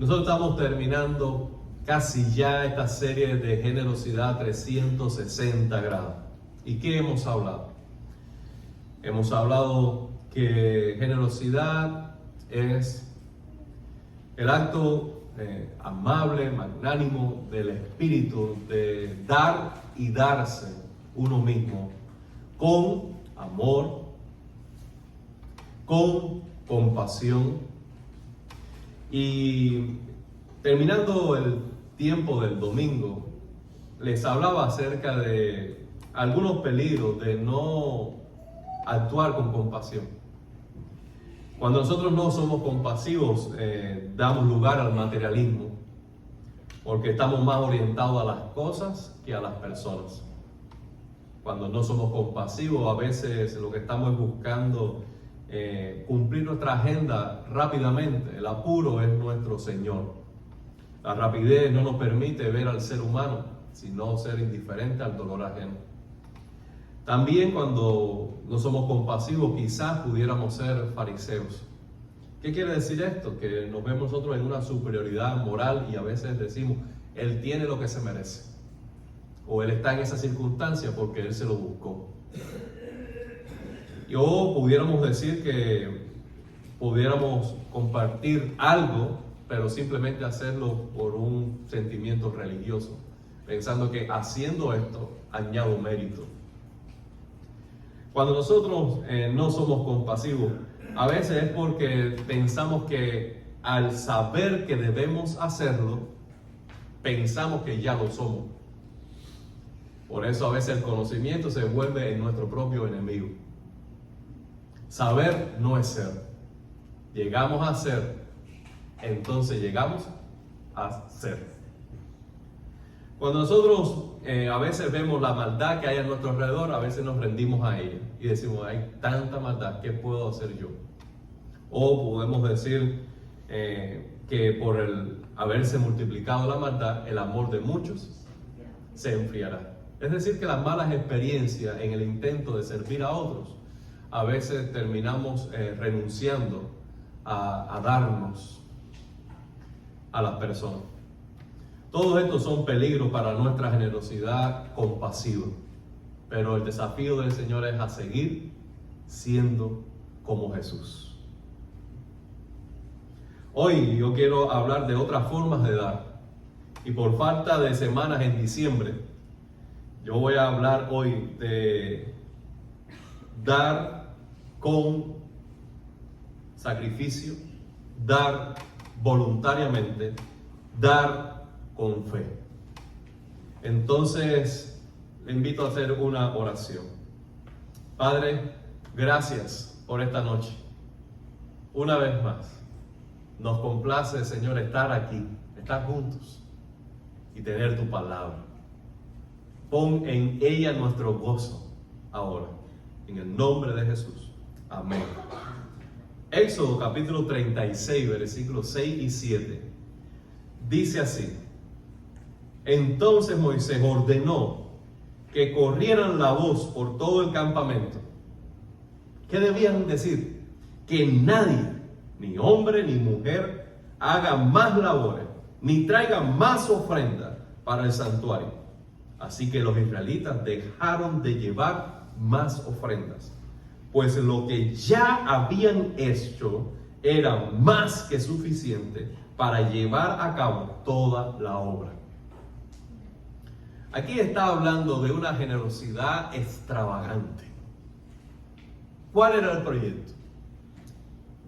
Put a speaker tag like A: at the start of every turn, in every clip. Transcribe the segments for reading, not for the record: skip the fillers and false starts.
A: Nosotros estamos terminando casi ya esta serie de generosidad 360 grados. ¿Y qué hemos hablado? Hemos hablado que generosidad es el acto amable, magnánimo del espíritu de dar y darse uno mismo con amor, con compasión. Y terminando el tiempo del domingo, les hablaba acerca de algunos peligros de no actuar con compasión. Cuando nosotros no somos compasivos, damos lugar al materialismo, porque estamos más orientados a las cosas que a las personas. Cuando no somos compasivos, a veces lo que estamos es buscando cumplir nuestra agenda rápidamente. El apuro es nuestro Señor. La rapidez no nos permite ver al ser humano, sino ser indiferente al dolor ajeno. También cuando no somos compasivos, quizás pudiéramos ser fariseos. ¿Qué quiere decir esto? Que nos vemos nosotros en una superioridad moral y a veces decimos, Él tiene lo que se merece. O Él está en esa circunstancia porque Él se lo buscó. O pudiéramos decir que pudiéramos compartir algo, pero simplemente hacerlo por un sentimiento religioso, pensando que haciendo esto añado mérito. Cuando nosotros no somos compasivos, a veces es porque pensamos que al saber que debemos hacerlo, pensamos que ya lo somos. Por eso a veces el conocimiento se vuelve en nuestro propio enemigo. Saber no es ser. Llegamos a ser, entonces llegamos a ser. Cuando nosotros a veces vemos la maldad que hay a nuestro alrededor, a veces nos rendimos a ella y decimos, hay tanta maldad, ¿qué puedo hacer yo? O podemos decir que por el haberse multiplicado la maldad, el amor de muchos se enfriará. Es decir, que las malas experiencias en el intento de servir a otros, a veces terminamos renunciando a darnos a las personas. Todos estos son peligros para nuestra generosidad compasiva. Pero el desafío del Señor es a seguir siendo como Jesús. Hoy yo quiero hablar de otras formas de dar. Y por falta de semanas en diciembre, yo voy a hablar hoy de dar con sacrificio, dar voluntariamente, dar con fe. Entonces, le invito a hacer una oración. Padre, gracias por esta noche. Una vez más, nos complace, Señor, estar aquí, estar juntos y tener tu palabra. Pon en ella nuestro gozo ahora, en el nombre de Jesús. Amén. Éxodo capítulo 36, versículos 6 y 7, dice así: Entonces Moisés ordenó que corrieran la voz por todo el campamento. ¿Qué debían decir? Que nadie, ni hombre ni mujer, haga más labores, ni traiga más ofrendas para el santuario. Así que los israelitas dejaron de llevar más ofrendas, pues lo que ya habían hecho era más que suficiente para llevar a cabo toda la obra. Aquí está hablando de una generosidad extravagante. ¿Cuál era el proyecto?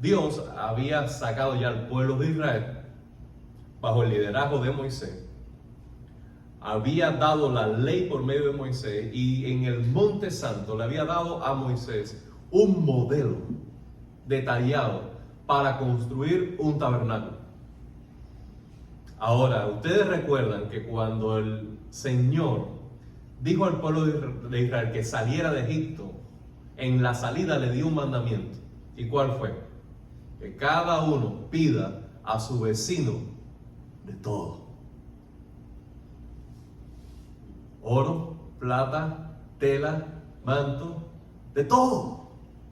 A: Dios había sacado ya al pueblo de Israel bajo el liderazgo de Moisés. Había dado la ley por medio de Moisés y en el Monte Santo le había dado a Moisés un modelo detallado para construir un tabernáculo. Ahora, ustedes recuerdan que cuando el Señor dijo al pueblo de Israel que saliera de Egipto, en la salida le dio un mandamiento. ¿Y cuál fue? Que cada uno pida a su vecino de todo. Oro, plata, tela, manto, de todo.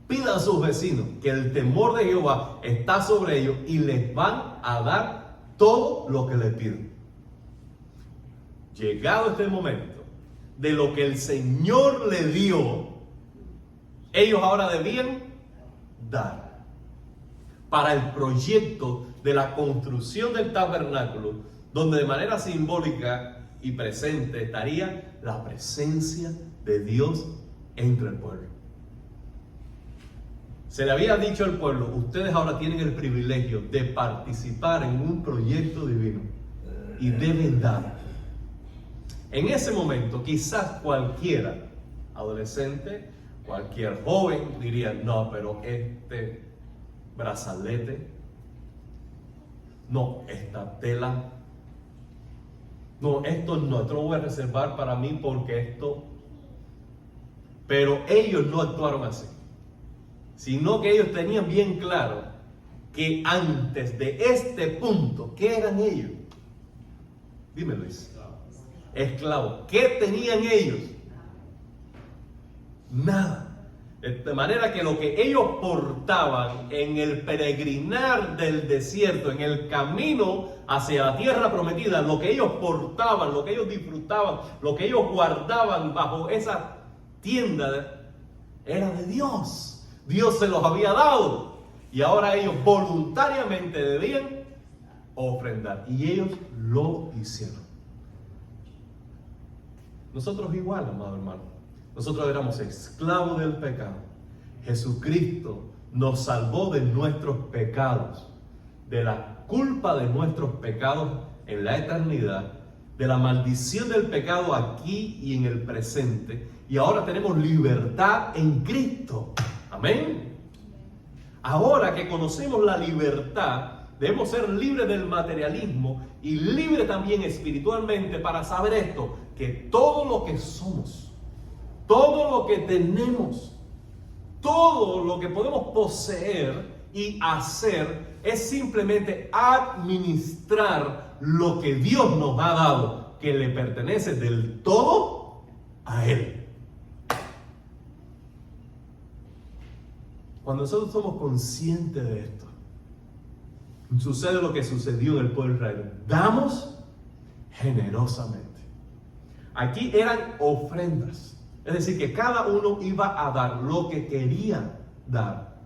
A: Pida a sus vecinos que el temor de Jehová está sobre ellos y les van a dar todo lo que le piden. Llegado este momento, de lo que el Señor le dio, ellos ahora debían dar para el proyecto de la construcción del tabernáculo, donde de manera simbólica y presente estaría la presencia de Dios entre el pueblo. Se le había dicho al pueblo: ustedes ahora tienen el privilegio de participar en un proyecto divino y deben dar. En ese momento, quizás cualquiera, adolescente, cualquier joven diría: no, pero este brazalete, no, esta tela, no, esto lo voy a reservar para mí porque esto. Pero ellos no actuaron así, sino que ellos tenían bien claro que antes de este punto, ¿qué eran ellos? Dime, Luis. Esclavos. ¿Qué tenían ellos? Nada. De manera que lo que ellos portaban en el peregrinar del desierto, en el camino hacia la tierra prometida, lo que ellos portaban, lo que ellos disfrutaban, lo que ellos guardaban bajo esa tienda, era de Dios. Dios se los había dado y ahora ellos voluntariamente debían ofrendar, y ellos lo hicieron. Nosotros igual, amado hermano. Nosotros éramos esclavos del pecado. Jesucristo nos salvó de nuestros pecados, de la culpa de nuestros pecados en la eternidad, de la maldición del pecado aquí y en el presente, y ahora tenemos libertad en Cristo. Amén. Ahora que conocemos la libertad, debemos ser libres del materialismo y libres también espiritualmente para saber esto: que todo lo que somos, todo lo que tenemos, todo lo que podemos poseer y hacer es simplemente administrar lo que Dios nos ha dado, que le pertenece del todo a Él. Cuando nosotros somos conscientes de esto, sucede lo que sucedió en el pueblo de Israel: damos generosamente. Aquí eran ofrendas. Es decir, que cada uno iba a dar lo que quería dar.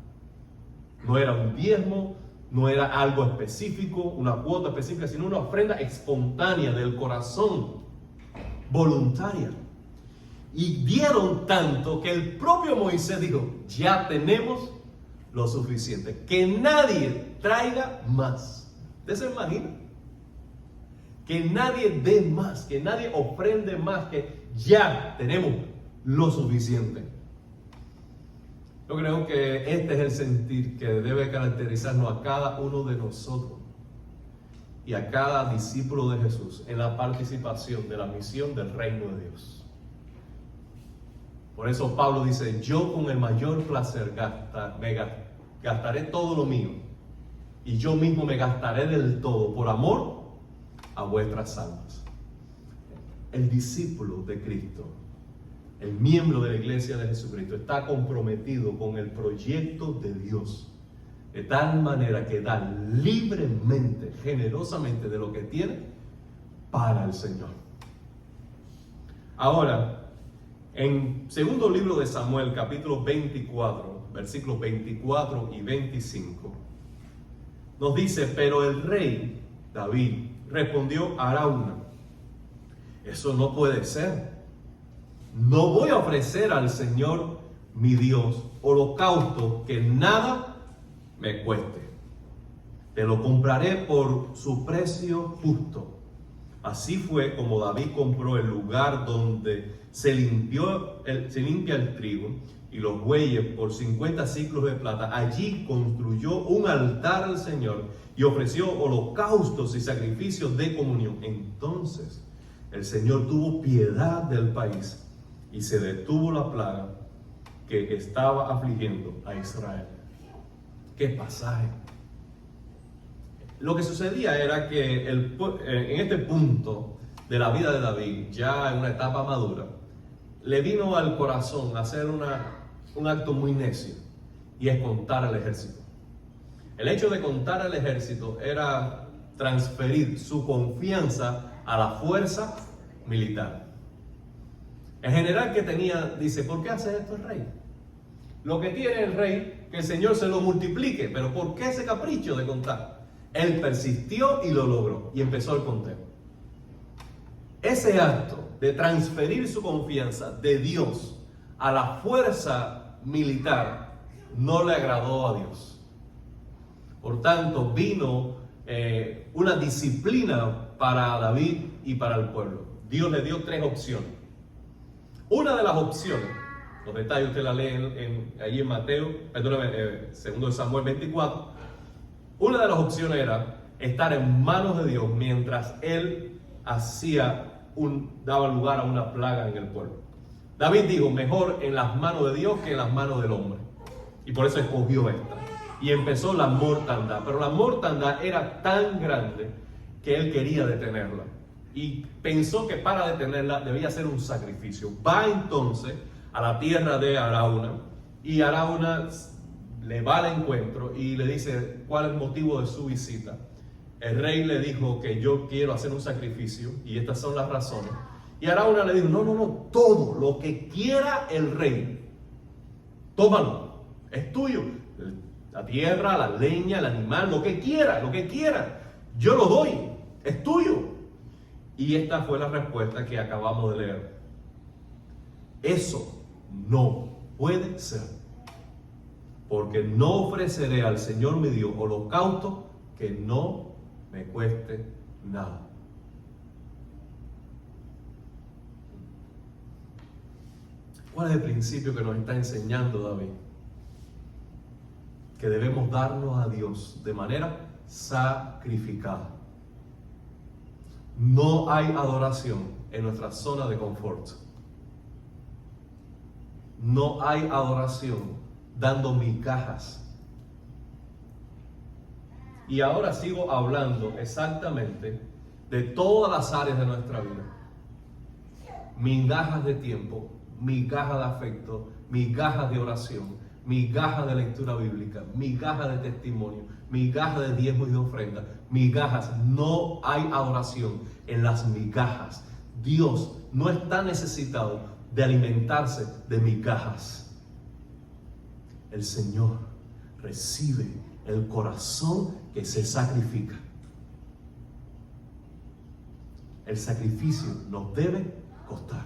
A: No era un diezmo, no era algo específico, una cuota específica, sino una ofrenda espontánea del corazón, voluntaria. Y dieron tanto que el propio Moisés dijo: ya tenemos lo suficiente, que nadie traiga más. ¿Ustedes se imaginan? Que nadie dé más, que nadie ofrende más, que ya tenemos lo suficiente. Yo creo que este es el sentir que debe caracterizarnos a cada uno de nosotros y a cada discípulo de Jesús en la participación de la misión del reino de Dios. Por eso Pablo dice: yo con el mayor placer gastaré todo lo mío, y yo mismo me gastaré del todo por amor a vuestras almas. El discípulo de Cristo, el miembro de la iglesia de Jesucristo, está comprometido con el proyecto de Dios, de tal manera que da libremente, generosamente de lo que tiene para el Señor. Ahora, en segundo libro de Samuel, capítulo 24, versículos 24 y 25, nos dice: pero el rey David respondió a Arauna: eso no puede ser. No voy a ofrecer al Señor mi Dios holocausto que nada me cueste. Te lo compraré por su precio justo. Así fue como David compró el lugar donde se limpia el trigo y los bueyes por 50 siclos de plata. Allí construyó un altar al Señor y ofreció holocaustos y sacrificios de comunión. Entonces el Señor tuvo piedad del país y se detuvo la plaga que estaba afligiendo a Israel. ¡Qué pasaje! Lo que sucedía era que en este punto de la vida de David, ya en una etapa madura, le vino al corazón hacer un acto muy necio, y es contar al ejército. El hecho de contar al ejército era transferir su confianza a la fuerza militar. El general que tenía dice, ¿por qué hace esto el rey? Lo que tiene el rey, que el Señor se lo multiplique, pero ¿por qué ese capricho de contar? Él persistió y lo logró, y empezó el conteo. Ese acto de transferir su confianza de Dios a la fuerza militar no le agradó a Dios. Por tanto, vino una disciplina para David y para el pueblo. Dios le dio 3 opciones. Una de las opciones, los detalles usted la lee allí en Mateo, perdóname, 2 Samuel 24. Una de las opciones era estar en manos de Dios mientras él daba lugar a una plaga en el pueblo. David dijo, mejor en las manos de Dios que en las manos del hombre. Y por eso escogió esta. Y empezó la mortandad. Pero la mortandad era tan grande que él quería detenerla. Y pensó que para detenerla debía hacer un sacrificio. Va entonces a la tierra de Arauna. Y Arauna le va al encuentro y le dice cuál es el motivo de su visita. El rey le dijo que yo quiero hacer un sacrificio y estas son las razones. Y Arauna le dijo, no, todo lo que quiera el rey, tómalo, es tuyo. La tierra, la leña, el animal, lo que quiera, yo lo doy, es tuyo. Y esta fue la respuesta que acabamos de leer. Eso no puede ser, porque no ofreceré al Señor mi Dios holocausto que no me cueste nada. ¿Cuál es el principio que nos está enseñando David? Que debemos darnos a Dios de manera sacrificada. No hay adoración en nuestra zona de confort. No hay adoración dando migajas. Y ahora sigo hablando exactamente de todas las áreas de nuestra vida. Migajas de tiempo, migajas de afecto, migajas de oración, migajas de lectura bíblica, migajas de testimonio, migajas de diezmo y de ofrenda, migajas. No hay adoración en las migajas. Dios no está necesitado de alimentarse de migajas. El Señor recibe el corazón que se sacrifica. El sacrificio nos debe costar.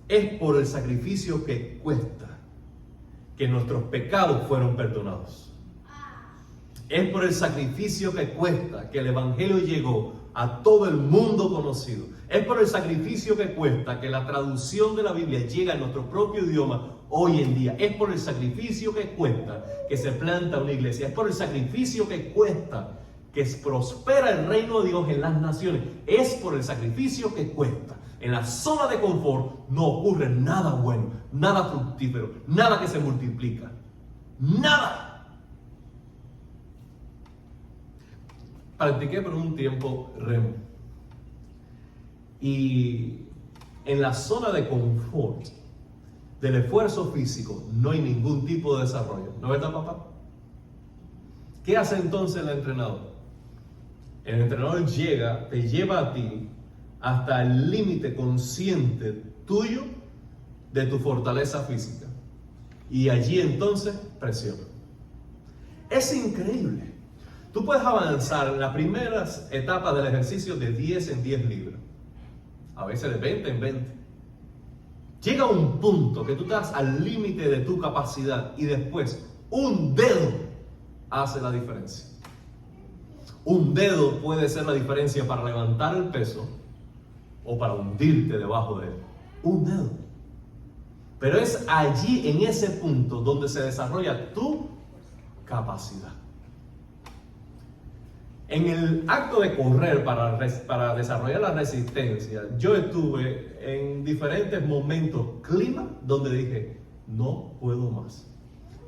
A: Es por el sacrificio que cuesta que nuestros pecados fueron perdonados. Es por el sacrificio que cuesta que el Evangelio llegó a todo el mundo conocido. Es por el sacrificio que cuesta que la traducción de la Biblia llega a nuestro propio idioma hoy en día. Es por el sacrificio que cuesta que se planta una iglesia. Es por el sacrificio que cuesta que prospera el reino de Dios en las naciones. Es por el sacrificio que cuesta. En la zona de confort no ocurre nada bueno, nada fructífero, nada que se multiplica. Nada. Practiqué por un tiempo remo. Y en la zona de confort del esfuerzo físico no hay ningún tipo de desarrollo. ¿No es verdad, papá? ¿Qué hace entonces el entrenador? El entrenador te lleva a ti hasta el límite consciente tuyo de tu fortaleza física. Y allí entonces presiona. Es increíble. Tú puedes avanzar en las primeras etapas del ejercicio de 10 en 10 libras. A veces de 20 en 20. Llega un punto que tú estás al límite de tu capacidad y después un dedo hace la diferencia. Un dedo puede ser la diferencia para levantar el peso o para hundirte debajo de él. Un dedo. Pero es allí, en ese punto, donde se desarrolla tu capacidad. En el acto de correr para desarrollar la resistencia, yo estuve en diferentes momentos, clima, donde dije, no puedo más.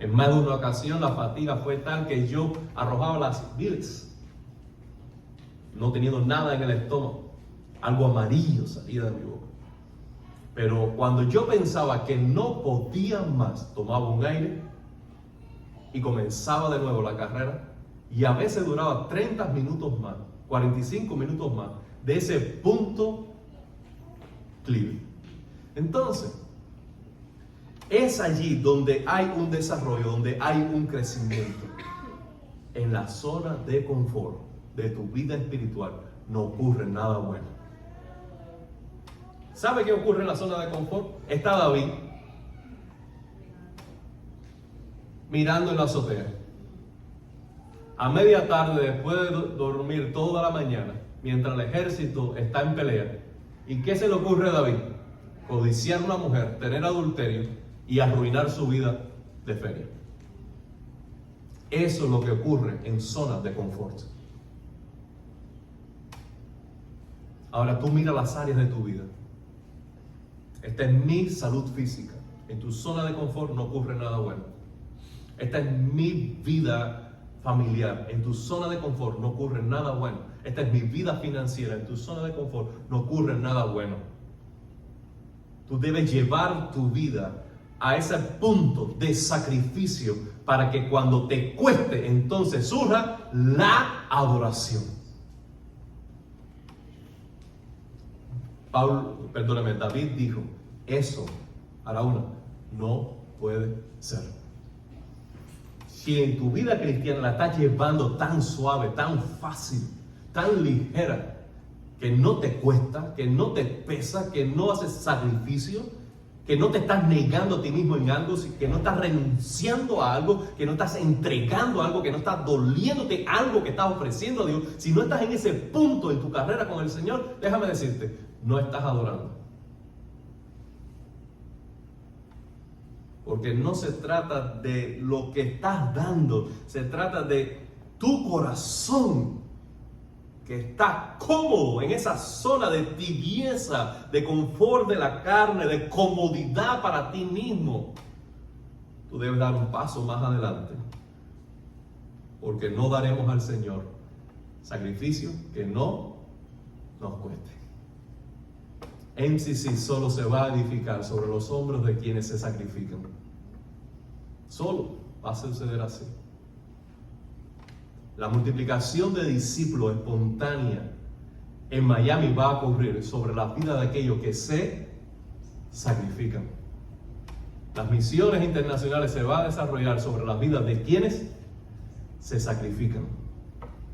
A: En más de una ocasión la fatiga fue tal que yo arrojaba las bilis, no teniendo nada en el estómago, algo amarillo salía de mi boca. Pero cuando yo pensaba que no podía más, tomaba un aire y comenzaba de nuevo la carrera, y a veces duraba 30 minutos más, 45 minutos más de ese punto clive. Entonces, es allí donde hay un desarrollo, donde hay un crecimiento. En la zona de confort de tu vida espiritual no ocurre nada bueno. ¿Sabe qué ocurre en la zona de confort? Está David mirando en la azotea. A media tarde, después de dormir toda la mañana, mientras el ejército está en pelea. ¿Y qué se le ocurre a David? Codiciar a una mujer, tener adulterio y arruinar su vida de feria. Eso es lo que ocurre en zonas de confort. Ahora tú mira las áreas de tu vida. Esta es mi salud física. En tu zona de confort no ocurre nada bueno. Esta es mi vida familiar. En tu zona de confort no ocurre nada bueno. Esta es mi vida financiera. En tu zona de confort no ocurre nada bueno. Tú debes llevar tu vida a ese punto de sacrificio para que cuando te cueste, entonces surja la adoración. David dijo, eso, Araúna, no puede ser. Si en tu vida cristiana la estás llevando tan suave, tan fácil, tan ligera, que no te cuesta, que no te pesa, que no haces sacrificio, que no te estás negando a ti mismo en algo, que no estás renunciando a algo, que no estás entregando algo, que no estás doliéndote algo que estás ofreciendo a Dios, si no estás en ese punto en tu carrera con el Señor, déjame decirte, no estás adorando. Porque no se trata de lo que estás dando, se trata de tu corazón que está cómodo en esa zona de tibieza, de confort de la carne, de comodidad para ti mismo. Tú debes dar un paso más adelante, porque no daremos al Señor sacrificio que no nos cueste. MCC solo se va a edificar sobre los hombros de quienes se sacrifican. Solo va a suceder así. La multiplicación de discípulos espontánea en Miami va a ocurrir sobre la vida de aquellos que se sacrifican. Las misiones internacionales se van a desarrollar sobre las vidas de quienes se sacrifican.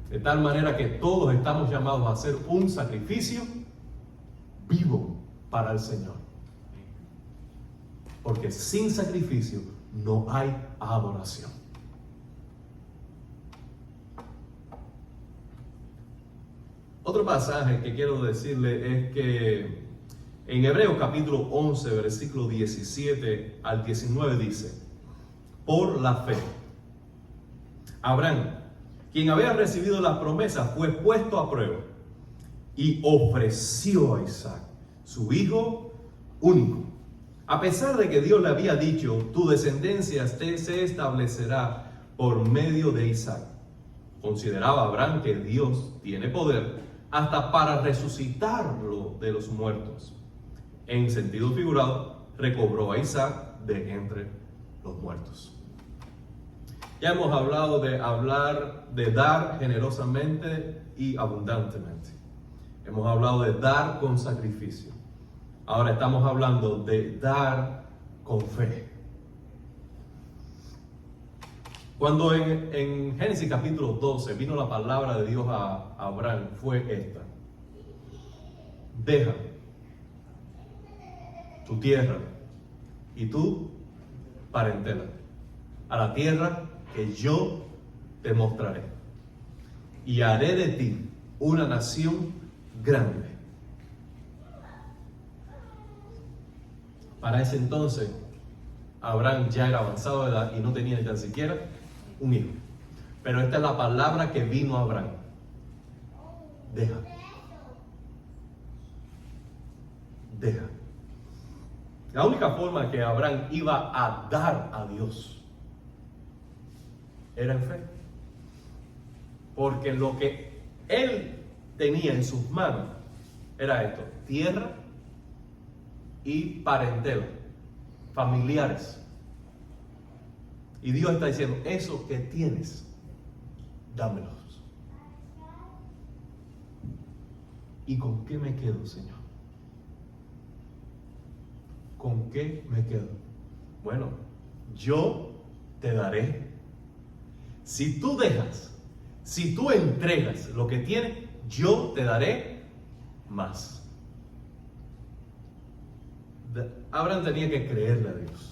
A: De tal manera que todos estamos llamados a hacer un sacrificio vivo para el Señor. Porque sin sacrificio no hay adoración. Otro pasaje que quiero decirle es que en Hebreos capítulo 11, versículo 17 al 19 dice: por la fe, Abraham, quien había recibido la promesa, fue puesto a prueba y ofreció a Isaac, su hijo único. A pesar de que Dios le había dicho, tu descendencia se establecerá por medio de Isaac. Consideraba Abraham que Dios tiene poder hasta para resucitarlo de los muertos. En sentido figurado, recobró a Isaac de entre los muertos. Ya hemos hablado de dar generosamente y abundantemente. Hemos hablado de dar con sacrificio. Ahora estamos hablando de dar con fe. Cuando en Génesis capítulo 12 vino la palabra de Dios a Abraham, fue esta: deja tu tierra y tu parentela a la tierra que yo te mostraré, y haré de ti una nación grande. Para ese entonces, Abraham ya era avanzado de edad y no tenía ni tan siquiera un hijo. Pero esta es la palabra que vino a Abraham: deja. Deja. La única forma que Abraham iba a dar a Dios era en fe. Porque lo que él tenía en sus manos era esto: tierra y parentela, familiares. Y Dios está diciendo, eso que tienes, dámelos. ¿Y con qué me quedo, Señor? ¿Con qué me quedo? Bueno, yo te daré. Si tú dejas, si tú entregas lo que tienes, yo te daré más. Abraham tenía que creerle a Dios.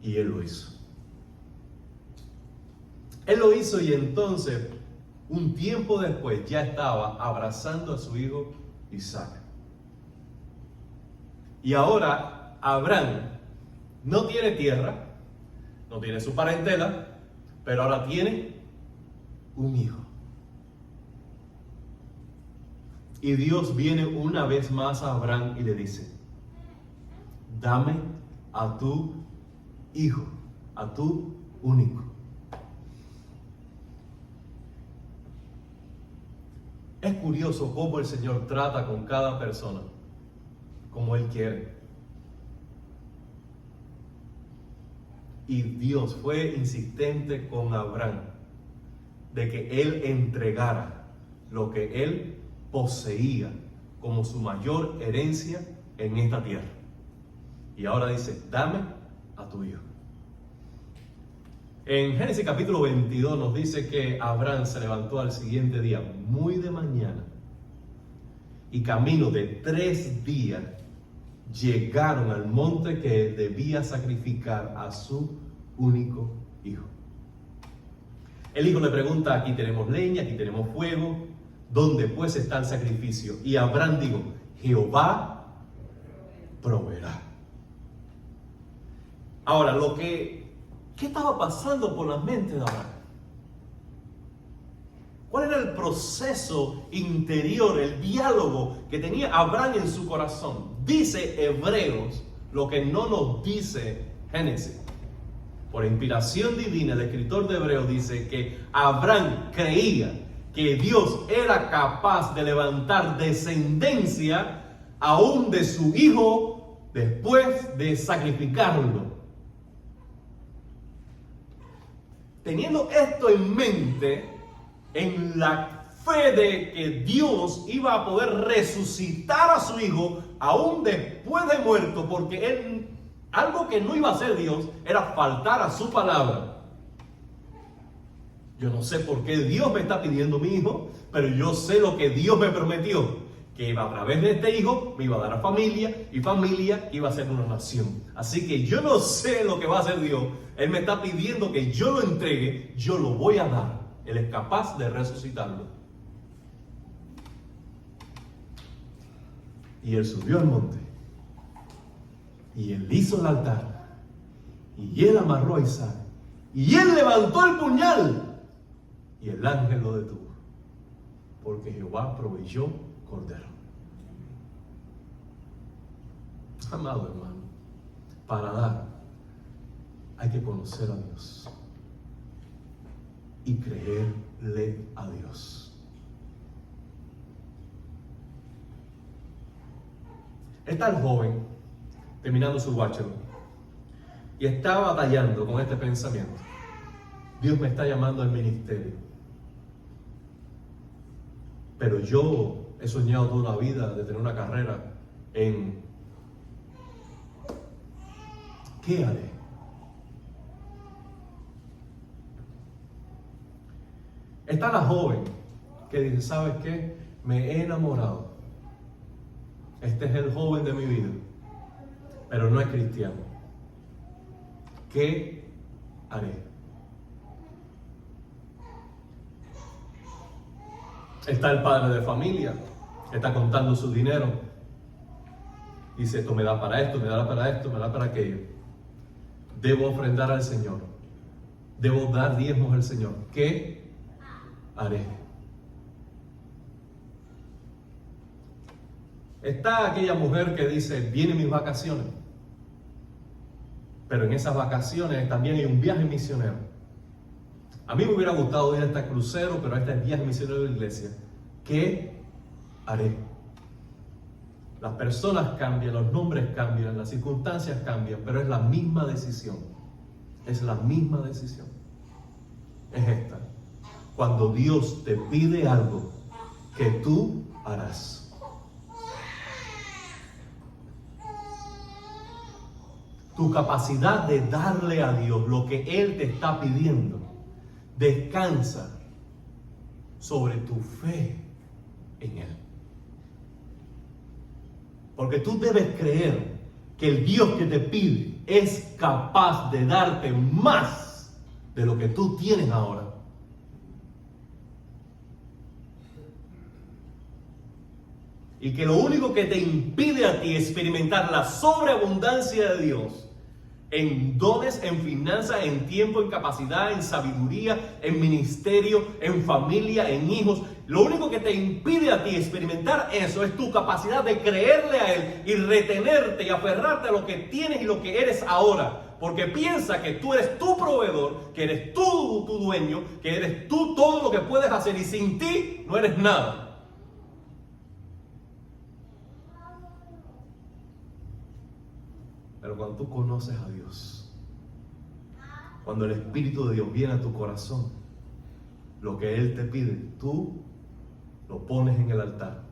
A: Y él lo hizo. Él lo hizo y entonces, un tiempo después, ya estaba abrazando a su hijo Isaac. Y ahora Abraham no tiene tierra, no tiene su parentela, pero ahora tiene un hijo. Y Dios viene una vez más a Abraham y le dice, dame a tu hijo, a tu único. Es curioso cómo el Señor trata con cada persona, como Él quiere. Y Dios fue insistente con Abraham de que él entregara lo que él poseía como su mayor herencia en esta tierra. Y ahora dice, dame a tu hijo. En Génesis capítulo 22 nos dice que Abraham se levantó al siguiente día, muy de mañana, y camino de 3 días llegaron al monte que debía sacrificar a su único hijo. El hijo le pregunta, aquí tenemos leña, aquí tenemos fuego, ¿dónde pues está el sacrificio? Y Abraham dijo, Jehová proveerá. Ahora, ¿qué estaba pasando por la mente de Abraham? ¿Cuál era el proceso interior, el diálogo que tenía Abraham en su corazón? Dice Hebreos lo que no nos dice Génesis. Por inspiración divina, el escritor de Hebreos dice que Abraham creía que Dios era capaz de levantar descendencia aún de su hijo después de sacrificarlo. Teniendo esto en mente, en la fe de que Dios iba a poder resucitar a su hijo aún después de muerto, porque él, algo que no iba a hacer Dios era faltar a su palabra. Yo no sé por qué Dios me está pidiendo mi hijo, pero yo sé lo que Dios me prometió, que a través de este hijo me iba a dar a familia, y familia iba a ser una nación. Así que yo no sé lo que va a hacer Dios. Él me está pidiendo que yo lo entregue, yo lo voy a dar. Él es capaz de resucitarlo. Y él subió al monte. Y él hizo el altar. Y él amarró a Isaac. Y él levantó el puñal. Y el ángel lo detuvo. Porque Jehová proveyó cordero. Amado hermano, para dar hay que conocer a Dios y creerle a Dios. Está el joven terminando su bachelor y está batallando con este pensamiento. Dios me está llamando al ministerio, pero yo he soñado toda la vida de tener una carrera en ¿qué haré? Está la joven que dice, ¿sabes qué? Me he enamorado. Este es el joven de mi vida, pero no es cristiano. ¿Qué haré? Está el padre de familia, que está contando su dinero. Dice, esto me da para esto, me da para esto, me da para aquello. Debo ofrendar al Señor. Debo dar diezmos al Señor. ¿Qué haré? Está aquella mujer que dice, vienen mis vacaciones. Pero en esas vacaciones también hay un viaje misionero. A mí me hubiera gustado ir a este crucero, pero este es viaje misionero de la iglesia. ¿Qué haré? Las personas cambian, los nombres cambian, las circunstancias cambian, pero es la misma decisión. Es la misma decisión. Es esta. Cuando Dios te pide algo que tú harás. Tu capacidad de darle a Dios lo que Él te está pidiendo descansa sobre tu fe en Él. Porque tú debes creer que el Dios que te pide es capaz de darte más de lo que tú tienes ahora. Y que lo único que te impide a ti experimentar la sobreabundancia de Dios en dones, en finanzas, en tiempo, en capacidad, en sabiduría, en ministerio, en familia, en hijos. Lo único que te impide a ti experimentar eso es tu capacidad de creerle a Él y retenerte y aferrarte a lo que tienes y lo que eres ahora. Porque piensa que tú eres tu proveedor, que eres tú tu dueño, que eres tú todo lo que puedes hacer y sin ti no eres nada. Pero cuando tú conoces a Dios, cuando el Espíritu de Dios viene a tu corazón, lo que Él te pide, tú lo pones en el altar.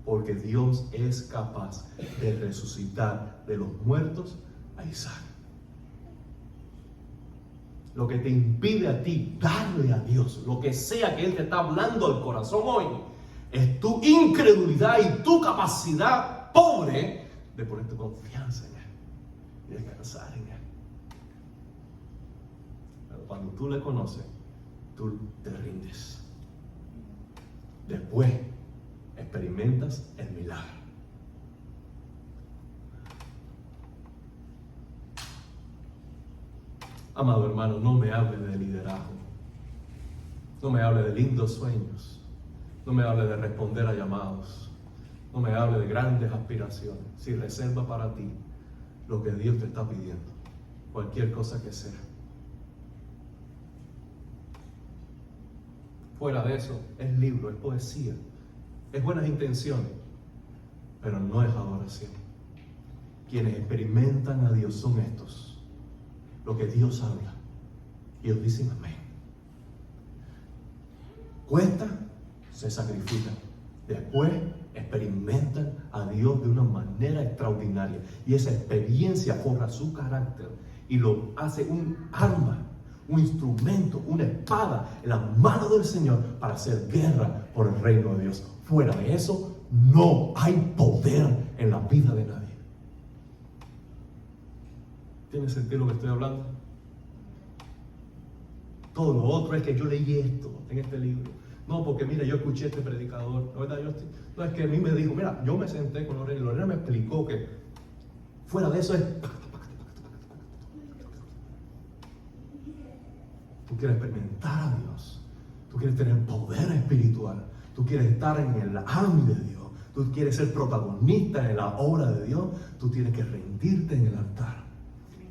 A: Porque Dios es capaz de resucitar de los muertos a Isaac. Lo que te impide a ti darle a Dios, lo que sea que Él te está hablando al corazón hoy, es tu incredulidad y tu capacidad pobre de poner tu confianza en Él y descansar en Él. Pero cuando tú le conoces, tú te rindes. Después experimentas el milagro. Amado hermano, no me hable de liderazgo. No me hable de lindos sueños. No me hable de responder a llamados. No me hable de grandes aspiraciones. Si reserva para ti lo que Dios te está pidiendo, cualquier cosa que sea. Fuera de eso, es libro, es poesía, es buenas intenciones, pero no es adoración. Quienes experimentan a Dios son estos. Lo que Dios habla, y ellos dicen amén. Cuesta, se sacrifican. Después experimentan a Dios de una manera extraordinaria. Y esa experiencia forja su carácter y lo hace un arma, un instrumento, una espada en la mano del Señor para hacer guerra por el reino de Dios. Fuera de eso, no hay poder en la vida de nadie. ¿Tiene sentido lo que estoy hablando? Todo lo otro es que yo leí esto en este libro. No, porque mira, yo escuché a este predicador. No, ¿verdad? No, es que a mí me dijo, mira, yo me senté con Lorena y Lorena me explicó que fuera de eso es... Tú quieres experimentar a Dios. Tú quieres tener poder espiritual. Tú quieres estar en el army de Dios. Tú quieres ser protagonista en la obra de Dios. Tú tienes que rendirte en el altar.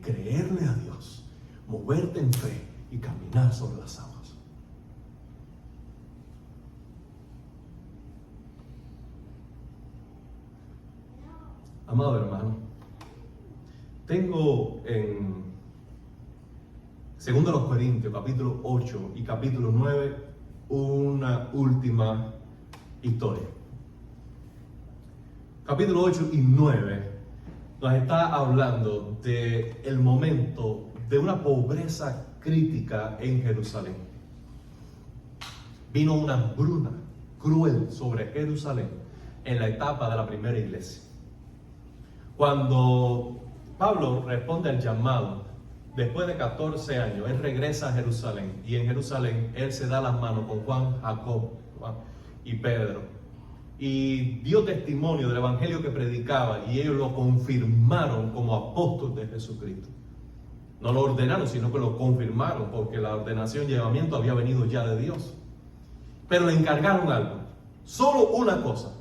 A: Creerle a Dios. Moverte en fe y caminar sobre las aguas. Amado hermano, tengo en 2 Corintios, capítulo 8 y capítulo 9, una última historia. Capítulo 8 y 9 nos está hablando del momento de una pobreza crítica en Jerusalén. Vino una hambruna cruel sobre Jerusalén en la etapa de la primera iglesia. Cuando Pablo responde al llamado, después de 14 años, él regresa a Jerusalén. Y en Jerusalén, él se da las manos con Juan, Jacob y Pedro. Y dio testimonio del evangelio que predicaba. Y ellos lo confirmaron como apóstol de Jesucristo. No lo ordenaron, sino que lo confirmaron. Porque la ordenación y llamamiento había venido ya de Dios. Pero le encargaron algo. Solo una cosa.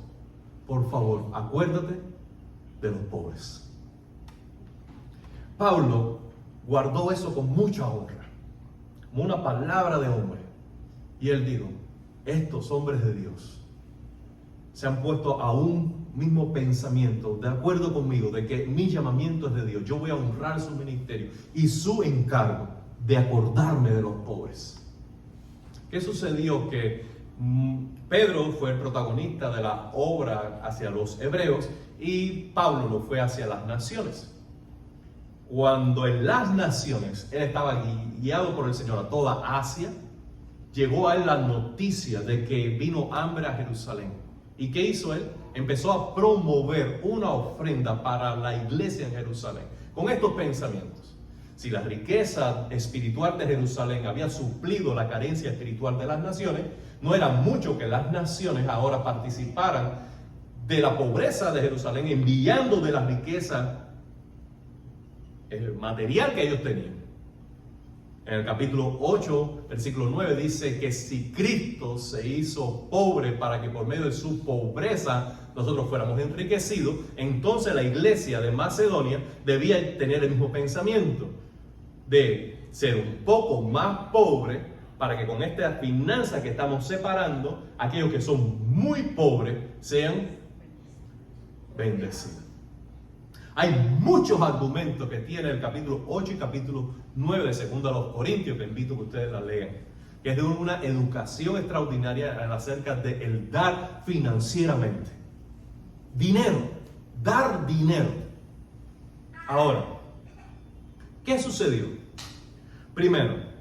A: Por favor, acuérdate de los pobres. Pablo guardó eso con mucha honra, como una palabra de hombre. Y él dijo, estos hombres de Dios se han puesto aún mismo pensamiento, de acuerdo conmigo, de que mi llamamiento es de Dios. Yo voy a honrar su ministerio y su encargo de acordarme de los pobres. ¿Qué sucedió? Que Pedro fue el protagonista de la obra hacia los hebreos y Pablo lo fue hacia las naciones. Cuando en las naciones él estaba guiado por el Señor a toda Asia, llegó a él la noticia de que vino hambre a Jerusalén. ¿Y qué hizo él? Empezó a promover una ofrenda para la iglesia en Jerusalén, con estos pensamientos. Si la riqueza espiritual de Jerusalén había suplido la carencia espiritual de las naciones, no era mucho que las naciones ahora participaran de la pobreza de Jerusalén, enviando de la riqueza material que ellos tenían. En el capítulo 8, versículo 9 dice que si Cristo se hizo pobre para que por medio de su pobreza nosotros fuéramos enriquecidos, entonces la iglesia de Macedonia debía tener el mismo pensamiento de ser un poco más pobre para que con esta finanza que estamos separando, aquellos que son muy pobres sean bendecidos. Hay muchos argumentos que tiene el capítulo 8 y capítulo 9 de 2 a los Corintios, que invito a que ustedes la lean, que es de una educación extraordinaria acerca de el dar financieramente. Dinero, dar dinero. Ahora, ¿qué sucedió? Primero,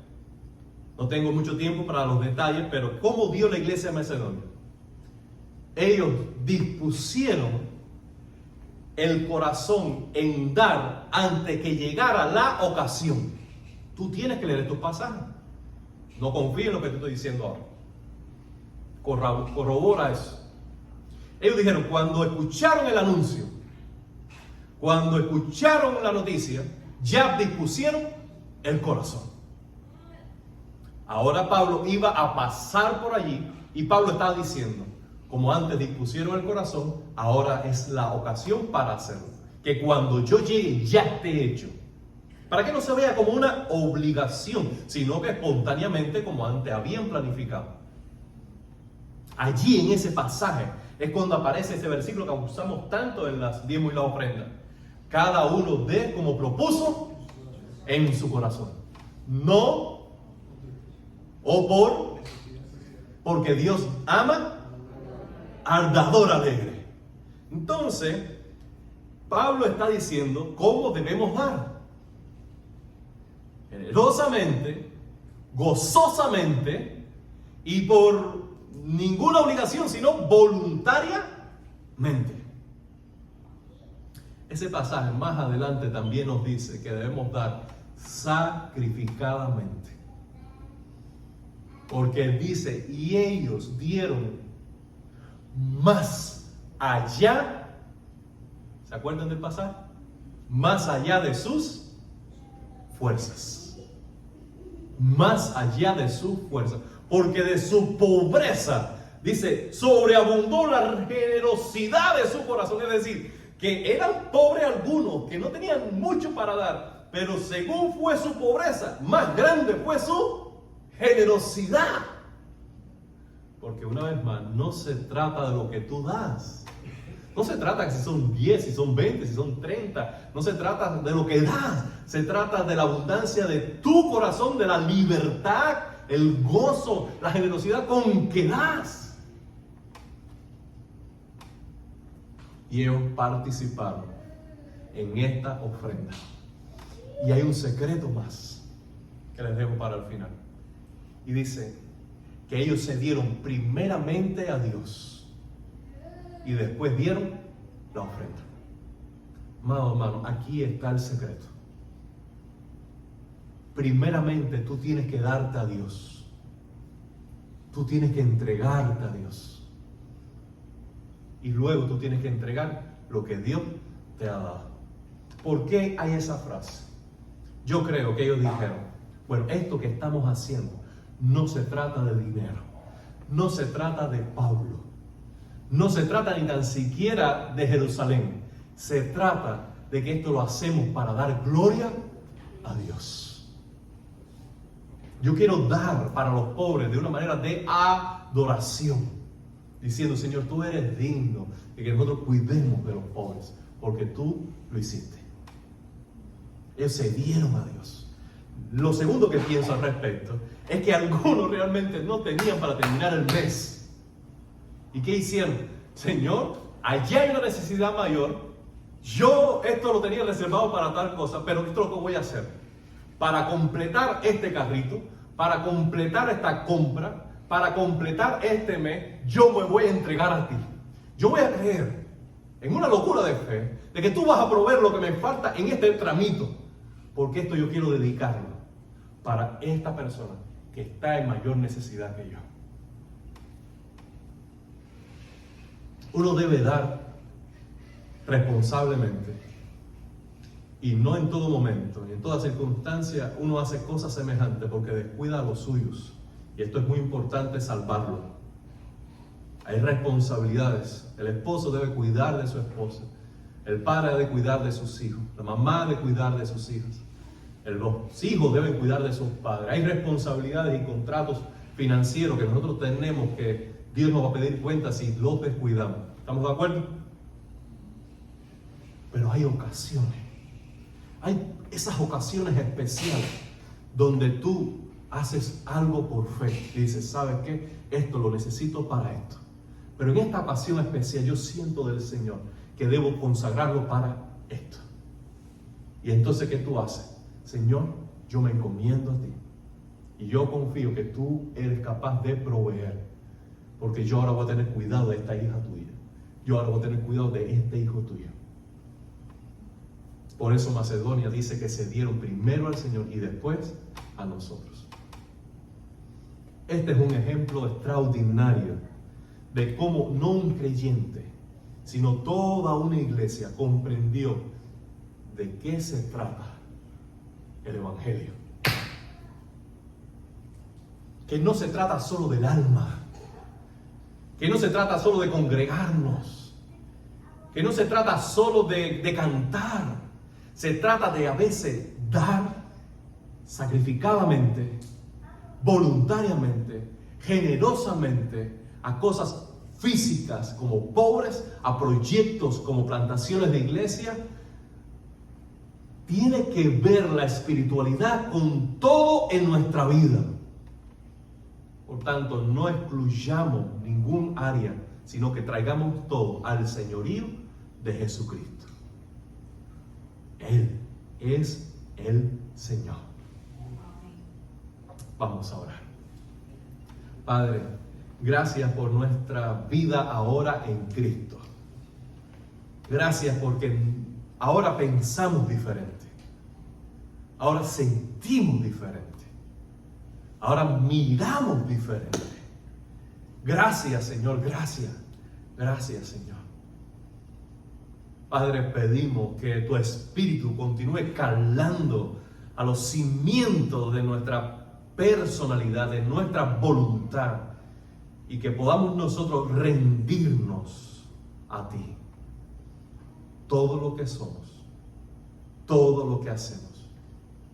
A: no tengo mucho tiempo para los detalles, pero ¿cómo dio la iglesia de Macedonia? Ellos dispusieron el corazón en dar antes que llegara la ocasión. Tú tienes que leer estos pasajes. No confíes en lo que te estoy diciendo ahora. Corrobora eso. Ellos dijeron, cuando escucharon el anuncio, cuando escucharon la noticia, ya dispusieron el corazón. Ahora Pablo iba a pasar por allí y Pablo estaba diciendo, como antes dispusieron el corazón, ahora es la ocasión para hacerlo. Que cuando yo llegue ya esté hecho. Para que no se vea como una obligación, sino que espontáneamente como antes habían planificado. Allí en ese pasaje es cuando aparece ese versículo que usamos tanto en las diezmos y la ofrenda. Cada uno dé como propuso en su corazón. No o porque Dios ama al dador alegre. Entonces, Pablo está diciendo cómo debemos dar. Generosamente, gozosamente y por ninguna obligación, sino voluntariamente. Ese pasaje más adelante también nos dice que debemos dar sacrificadamente. Porque él dice, y ellos dieron más allá, ¿se acuerdan del pasaje? Más allá de sus fuerzas. Más allá de sus fuerzas. Porque de su pobreza, dice, sobreabundó la generosidad de su corazón. Es decir, que eran pobres algunos, que no tenían mucho para dar, pero según fue su pobreza, más grande fue su generosidad. Porque una vez más, no se trata de lo que tú das. No se trata de si son 10, si son 20, si son 30. No se trata de lo que das. Se trata de la abundancia de tu corazón, de la libertad, el gozo, la generosidad con que das. Y ellos participaron en esta ofrenda. Y hay un secreto más que les dejo para el final. Y dice que ellos se dieron primeramente a Dios y después dieron la ofrenda. Amado hermano, aquí está el secreto. Primeramente tú tienes que darte a Dios. Tú tienes que entregarte a Dios. Y luego tú tienes que entregar lo que Dios te ha dado. ¿Por qué hay esa frase? Yo creo que ellos dijeron, bueno, esto que estamos haciendo no se trata de dinero, no se trata de Pablo, no se trata ni tan siquiera de Jerusalén, se trata de que esto lo hacemos para dar gloria a Dios. Yo quiero dar para los pobres de una manera de adoración, diciendo, Señor, tú eres digno y que nosotros cuidemos de los pobres, porque tú lo hiciste. Ellos se dieron a Dios. Lo segundo que pienso al respecto es que algunos realmente no tenían para terminar el mes. ¿Y qué hicieron? Señor, allá hay una necesidad mayor. Yo esto lo tenía reservado para tal cosa, pero esto es lo que voy a hacer. Para completar este carrito, para completar esta compra, para completar este mes, yo me voy a entregar a ti. Yo voy a creer en una locura de fe de que tú vas a proveer lo que me falta en este tramito, porque esto yo quiero dedicarlo para esta persona que está en mayor necesidad que yo. Uno debe dar responsablemente y no en todo momento, en toda circunstancia uno hace cosas semejantes porque descuida a los suyos, y esto es muy importante salvarlo. Hay responsabilidades. El esposo debe cuidar de su esposa, el padre debe cuidar de sus hijos, la mamá debe cuidar de sus hijos, los hijos deben cuidar de sus padres. Hay responsabilidades y contratos financieros que nosotros tenemos que Dios nos va a pedir cuenta si los descuidamos. ¿Estamos de acuerdo? Pero hay ocasiones, hay esas ocasiones especiales donde tú haces algo por fe y dices, ¿sabes qué? Esto lo necesito para esto. Pero en esta ocasión especial yo siento del Señor que debo consagrarlo para esto. Y entonces, ¿qué tú haces? Señor, yo me encomiendo a ti y yo confío que tú eres capaz de proveer, porque yo ahora voy a tener cuidado de esta hija tuya, yo ahora voy a tener cuidado de este hijo tuyo. Por eso Macedonia dice que se dieron primero al Señor y después a nosotros. Este es un ejemplo extraordinario de cómo no un creyente, sino toda una iglesia comprendió de qué se trata el Evangelio. Que no se trata solo del alma, que no se trata solo de congregarnos, que no se trata solo de cantar. Se trata de a veces dar sacrificadamente, voluntariamente, generosamente a cosas físicas como pobres, a proyectos como plantaciones de iglesia. Tiene que ver la espiritualidad con todo en nuestra vida. Por tanto, no excluyamos ningún área, sino que traigamos todo al señorío de Jesucristo. Él es el Señor. Vamos a orar. Padre, gracias por nuestra vida ahora en Cristo. Gracias porque ahora pensamos diferente. Ahora sentimos diferente. Ahora miramos diferente. Gracias, Señor, gracias. Gracias, Señor. Padre, pedimos que tu Espíritu continúe calando a los cimientos de nuestra personalidad, de nuestra voluntad, y que podamos nosotros rendirnos a ti. Todo lo que somos, todo lo que hacemos,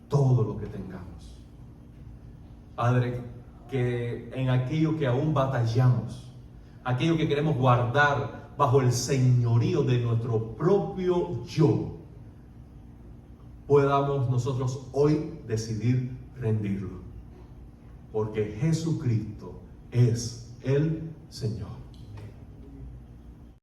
A: todo lo que tengamos. Padre, que en aquello que aún batallamos, aquello que queremos guardar bajo el señorío de nuestro propio yo, podamos nosotros hoy decidir rendirlo, porque Jesucristo es el Señor.